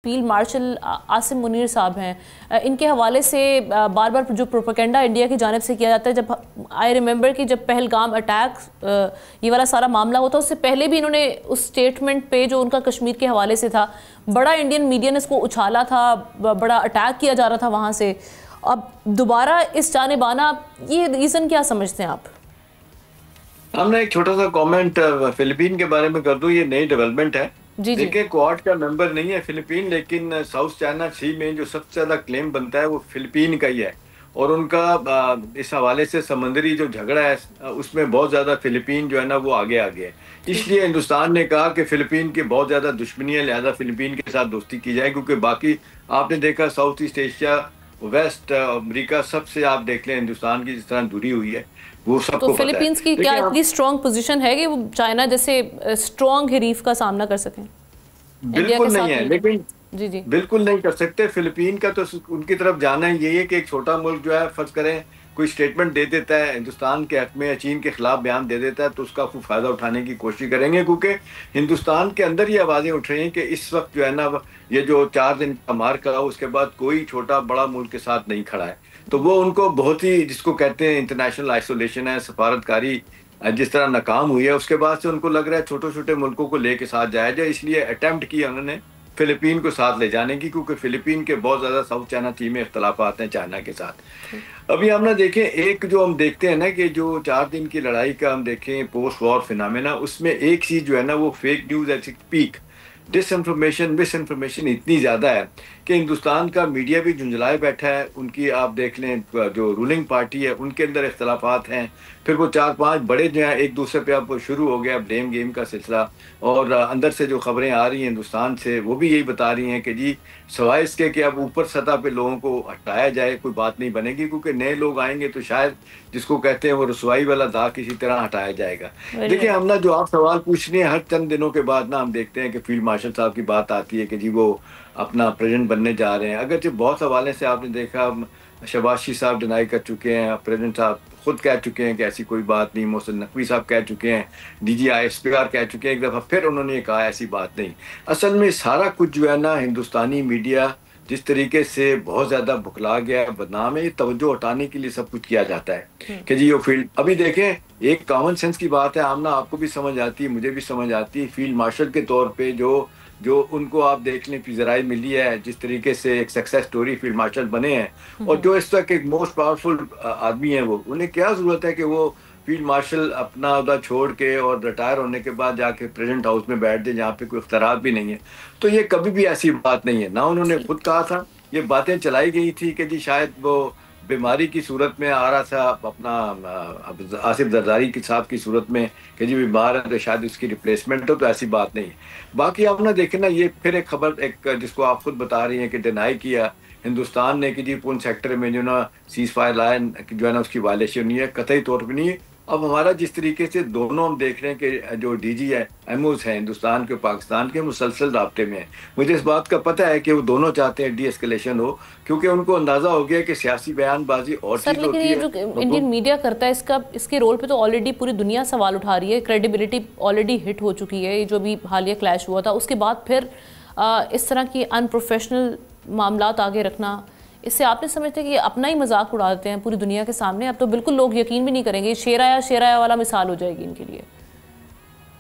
Field marshal Asim Munir साहब हैं, इनके हवाले से बार बार जो प्रोपेगेंडा इंडिया की जानिब से किया जाता है। जब आई रिमेंबर कि जब पहलगाम अटैक ये वाला सारा मामला हुआ था, उससे पहले भी इन्होंने उस स्टेटमेंट पे जो उनका कश्मीर के हवाले से था, बड़ा इंडियन मीडिया ने इसको उछाला था, बड़ा अटैक किया जा रहा था वहाँ से। अब दोबारा इस जानिब आना, ये रीज़न क्या समझते हैं आप? हमने एक छोटा सा कमेंट फिलीपीन के बारे में कर दूं। ये नई डेवलपमेंट है। देखिए, क्वाड का मेंबर नहीं है फिलीपीन, लेकिन साउथ चाइना सी में जो सबसे ज्यादा क्लेम बनता है वो फिलीपीन का ही है। और उनका इस हवाले से समंदरी जो झगड़ा है उसमें बहुत ज्यादा फिलीपीन जो है ना वो आगे आगे है। इसलिए हिंदुस्तान ने कहा कि फिलीपीन की बहुत ज्यादा दुश्मनी है, लिहाजा फिलीपीन के साथ दोस्ती की जाए। क्योंकि बाकी आपने देखा South East Asia, West America, सबसे आप देख लें हिंदुस्तान की जिस तरह दूरी हुई है वो सबको तो फिलीपींस की क्या इतनी स्ट्रॉन्ग पोजीशन है कि वो चाइना जैसे स्ट्रॉन्ग हिरीफ का सामना कर सकें? बिल्कुल नहीं है, लेकिन जी बिल्कुल नहीं कर सकते। फिलीपीन का तो उनकी तरफ जाना ही यही है कि एक छोटा मुल्क जो है, फर्ज करें कोई स्टेटमेंट दे देता है हिंदुस्तान के हक में या चीन के खिलाफ बयान दे देता है, तो उसका खूब फायदा उठाने की कोशिश करेंगे। क्योंकि हिंदुस्तान के अंदर ये आवाजें उठ रही हैं कि इस वक्त जो है ना, ये जो 4 दिन का मार करा उसके बाद कोई छोटा बड़ा मुल्क के साथ नहीं खड़ा है। तो वो उनको बहुत ही, जिसको कहते हैं इंटरनेशनल आइसोलेशन है, सफारतकारी जिस तरह नाकाम हुई है, उसके बाद से उनको लग रहा है छोटे छोटे मुल्कों को लेके साथ जाया जाए। इसलिए अटेम्प्ट किया उन्होंने फिलीपीन को साथ ले जाने की, क्योंकि फिलीपीन के बहुत ज्यादा साउथ चाइना सी में इख्तलाफात हैं चाइना के साथ। अभी हम ना देखें, एक जो हम देखते हैं ना कि जो 4 दिन की लड़ाई का हम देखें पोस्ट वॉर फिनोमेना, उसमें एक चीज जो है ना वो fake news at its peak, disinformation, miss information इतनी ज्यादा है कि हिंदुस्तान का मीडिया भी झुंझलाए बैठा है। उनकी आप देख लें जो रूलिंग पार्टी है उनके अंदर इख्तलाफात हैं। फिर वो 4-5 बड़े जो हैं एक दूसरे पे अब शुरू हो गया ब्लेम गेम का सिलसिला। और अंदर से जो खबरें आ रही हैं हिंदुस्तान से वो भी यही बता रही हैं कि जी सवाए इसके कि अब ऊपर सतह पे लोगों को हटाया जाए कोई बात नहीं बनेगी, क्योंकि नए लोग आएंगे तो शायद जिसको कहते हैं वो रसवाई वाला दाग किसी तरह हटाया जाएगा। देखिए, हम ना जो आप सवाल पूछ रहे हैं, हर चंद दिनों के बाद ना हम देखते हैं कि फील्ड मार्शल साहब की बात आती है कि जी वो अपना प्रेसिडेंट बनने जा रहे हैं। अगर जो बहुत हवाले से आपने देखा, शहबाज शीख साहब डिनाई कर चुके हैं, प्रेसिडेंट साहब खुद कह चुके हैं कि ऐसी कोई बात नहीं, मोहसिन नकवी साहब कह चुके हैं, DGI कह चुके हैं एक दफ़ा, फिर उन्होंने ये कहा ऐसी बात नहीं। असल में सारा कुछ जो है ना, हिंदुस्तानी मीडिया जिस तरीके से बहुत ज़्यादा भुखला गया है, बदनाम है, ये तवज्जो हटाने के लिए सब कुछ किया जाता है कि जी वो फील्ड, अभी देखें एक कॉमन सेंस की बात है आमना, आपको भी समझ आती है, मुझे भी समझ आती है। फील्ड मार्शल के तौर पे जो उनको आप देख लें पिज़राई मिली है, जिस तरीके से एक सक्सेस स्टोरी फील्ड मार्शल बने हैं, और जो इस तक एक मोस्ट पावरफुल आदमी है, वो उन्हें क्या जरूरत है कि वो फील्ड मार्शल अपना उधर छोड़ के और रिटायर होने के बाद जाके प्रेसिडेंट हाउस में बैठ जाए जहाँ पे कोई इख्तरार भी नहीं है। तो ये कभी भी ऐसी बात नहीं है ना, उन्होंने खुद कहा था, ये बातें चलाई गई थी कि जी शायद वो बीमारी की सूरत में आ रहा था, अपना आसिफ जरदारी की साहब की सूरत में कि जी बीमार है तो शायद उसकी रिप्लेसमेंट हो, तो ऐसी बात नहीं। बाकी आप ना देखें ना, ये फिर एक खबर एक जिसको आप खुद बता रही हैं कि डिनाई किया हिंदुस्तान ने कि जी पुंछ सेक्टर में जो ना सीज फायर लाइन जो है ना उसकी वायलेशन नहीं है, कतई तौर पर नहीं है। अब हमारा जिस तरीके से दोनों हम देख रहे हैं कि जो DG है एमओज हैं हिंदुस्तान के पाकिस्तान के, मुसलसल राब्ते में है। मुझे इस बात का पता है कि वो दोनों चाहते हैं डीएस्केलेशन हो, क्योंकि उनको अंदाजा हो गया कि सियासी बयानबाजी और चीज होती है। जो इंडियन मीडिया करता है इसके रोल पे तो ऑलरेडी पूरी दुनिया सवाल उठा रही है, क्रेडिबिलिटी ऑलरेडी हिट हो चुकी है। ये जो भी हालिया क्लैश हुआ था उसके बाद फिर इस तरह की अनप्रोफेशनल मामलात आगे रखना, इससे आपने समझते कि अपना ही मजाक उड़ा देते हैं पूरी दुनिया के सामने। अब तो बिल्कुल लोग यकीन भी नहीं करेंगे, शेराया वाला मिसाल हो जाएगी इनके लिए।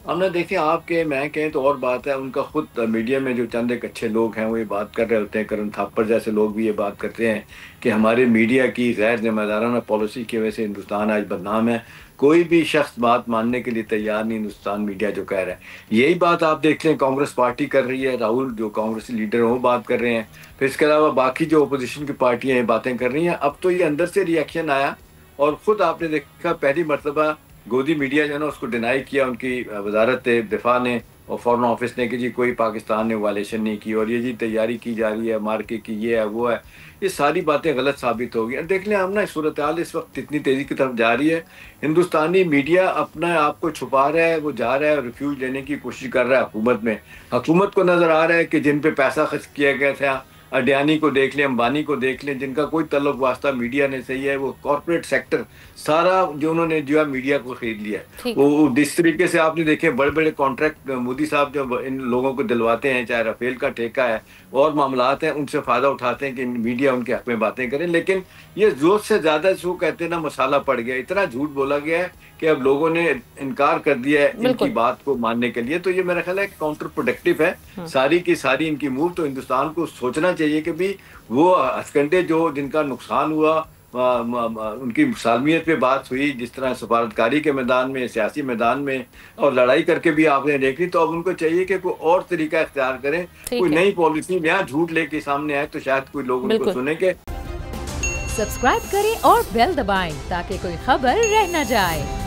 हमने देखें, आपके मैं कहें तो और बात है, उनका खुद मीडिया में जो चंद एक अच्छे लोग हैं वो ये बात कर रहे होते हैं, करण थापर जैसे लोग भी ये बात करते हैं कि हमारे मीडिया की गैर जिम्मेदाराना पॉलिसी की वजह से हिंदुस्तान आज बदनाम है। कोई भी शख्स बात मानने के लिए तैयार नहीं, हिंदुस्तान मीडिया जो कह रहा है। यही बात आप देख लें कांग्रेस पार्टी कर रही है, राहुल जो कांग्रेसी लीडर हैं वो बात कर रहे हैं, फिर इसके अलावा बाकी जो अपोजिशन की पार्टियां ये बातें कर रही हैं। अब तो ये अंदर से रिएक्शन आया, और खुद आपने देखा पहली मरतबा गोदी मीडिया जो है ना उसको डिनाई किया उनकी वजारत दिफा ने और फॉरेन ऑफिस ने कि जी कोई पाकिस्तान ने वायलेशन नहीं की, और ये जी तैयारी की जा रही है मार के की ये है वो है। ये सारी बातें गलत साबित हो गई। देख लें हम ना, सूरत हाल इस वक्त इतनी तेजी की तरफ जा रही है, हिंदुस्तानी मीडिया अपना आप को छुपा रहा है, वो जा रहा है रिफ्यूज लेने की कोशिश कर रहा है हुकूमत में। हुकूमत को नजर आ रहा है कि जिन पे पैसा खर्च किया गया था अडानी को देख लें, अंबानी को देख लें, जिनका कोई तल्लुक वास्ता मीडिया ने सही है, वो कॉर्पोरेट सेक्टर सारा जो उन्होंने जो है मीडिया को खरीद लिया है। वो जिस तरीके से आपने देखे बड़े बड़े कॉन्ट्रैक्ट मोदी साहब जो इन लोगों को दिलवाते हैं, चाहे राफेल का ठेका है और मामलात हैं, उनसे फायदा उठाते हैं कि मीडिया उनके हक में बातें करें। लेकिन ये जोर से ज्यादा जो कहते हैं ना मसाला पड़ गया, इतना झूठ बोला गया है कि अब लोगों ने इनकार कर दिया है इनकी बात को मानने के लिए। तो ये मेरा ख्याल है काउंटर प्रोडक्टिव है सारी की सारी इनकी मूव। तो हिंदुस्तान को सोचना चाहिए कि भी वो हथकंडे जो जिनका नुकसान हुआ, उनकी सालमियत पे बात हुई, जिस तरह सफारतकारी के मैदान में, सियासी मैदान में और लड़ाई करके भी आपने देख ली, तो अब उनको चाहिए कि कोई और तरीका इख्तियार करें, कोई नई पॉलिसी यहाँ झूठ लेके सामने आए तो शायद कोई लोग उनको सुने के। सब्सक्राइब करें और बेल दबाएं ताकि कोई खबर रह न जाए।